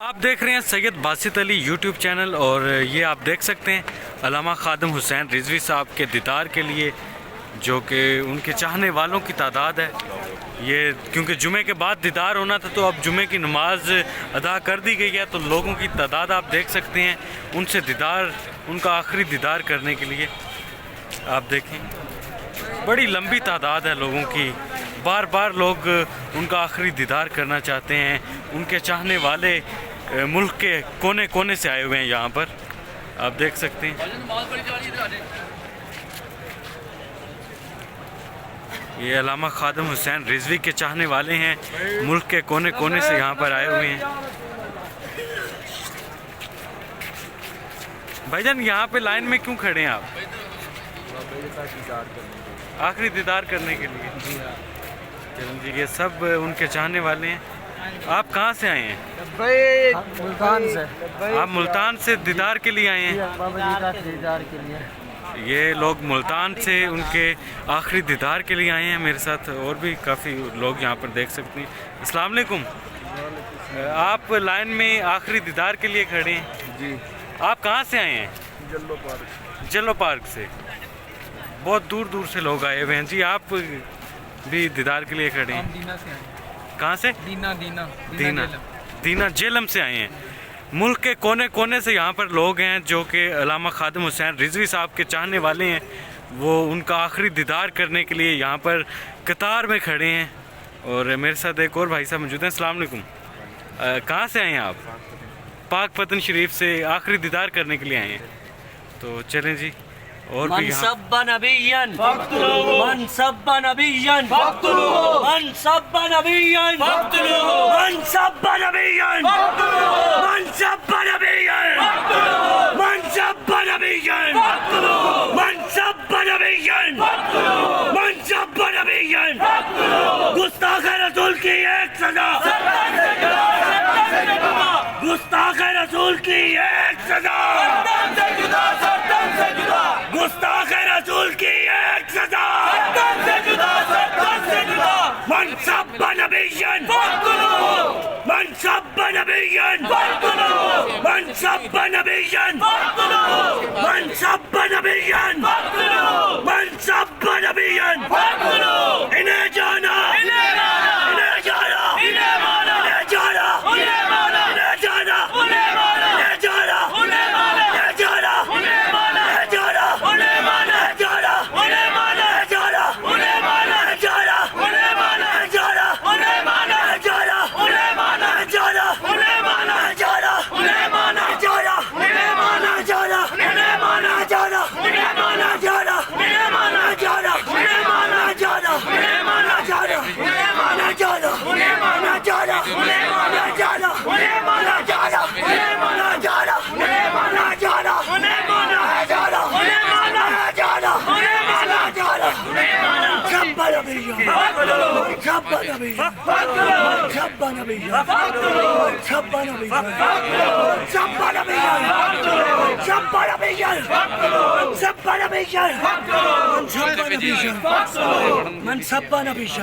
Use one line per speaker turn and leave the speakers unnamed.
आप देख रहे हैं सैयद बासित अली यूट्यूब चैनल और ये आप देख सकते हैं अल्लामा खादिम हुसैन रिजवी साहब के दीदार के लिए जो कि उनके चाहने वालों की तादाद है। ये क्योंकि जुमे के बाद दीदार होना था तो अब जुमे की नमाज अदा कर दी गई है तो लोगों की तादाद आप देख सकते हैं उनसे दीदार उनका आखिरी दीदार करने के लिए। आप देखें बड़ी लंबी तादाद है लोगों की, बार बार लोग उनका आखिरी दीदार करना चाहते हैं। उनके चाहने वाले मुल्क के कोने कोने से आए हुए हैं यहाँ पर, आप देख सकते हैं। ये अल्लामा खादिम हुसैन रिजवी के चाहने वाले हैं, मुल्क के कोने कोने से यहाँ पर आए हुए हैं। भाईजान यहाँ पे लाइन में क्यों खड़े हैं आप? आखिरी दीदार करने के लिए। जी ये सब उनके चाहने वाले हैं। आप कहाँ से आए हैं?
मुल्तान से।
आप मुल्तान से दीदार के लिए आए हैं?
दीदार के लिए
ये लोग मुल्तान से उनके आखिरी दीदार के लिए आए हैं। मेरे साथ और भी काफ़ी लोग यहाँ पर देख सकते हैं। अस्सलाम वालेकुम। आप लाइन में आखिरी दीदार के लिए खड़े हैं
जी।
आप कहाँ से आए हैं?
जल्लो पार्क।
जल्लो पार्क से बहुत दूर दूर से लोग आए हुए हैं। जी आप भी दीदार के लिए खड़े हैं?
दीना से आए।
कहाँ से? दीना जेलम से आए हैं। मुल्क के कोने कोने से यहाँ पर लोग हैं जो कि अल्लामा खादिम हुसैन रिजवी साहब के चाहने वाले हैं। वो उनका आखिरी दीदार करने के लिए यहाँ पर कतार में खड़े हैं। और मेरे साथ एक और भाई साहब मौजूद हैं। अस्सलाम वालेकुम। कहाँ से आए हैं आप? पाक पतन शरीफ से आखिरी दीदार करने के लिए आए हैं। तो चलें जी। और भी
मनसब्बा नबिय्यन मनसब्बा नबिय्यन मनसब्बा नबिय्यन मनसब्बा नबिय्यन मनसब्बा नबिय्यन मनसब्बा नबिय्यन मनसब्बा नबिय्यन मनसब्बा नबिय्यन गुस्ताख रसूल की एक सजा, गुस्ताख रसूल की एक सजा, गुस्ताख रसूल की एक सजा, मनसब्बा नबिय्यन मनसब्बा नबिय्यन मनसब्बा नबिय्यन मनसब्बा नबिय्यन मनसब्बा नबिय्यन इन्हें जाना, इन्हें जाना, इन्हें जाना, इन्हें जाना, इन्हें जाना, इन्हें जाना, इन्हें जाना, मनसब्बा नबिय्यन।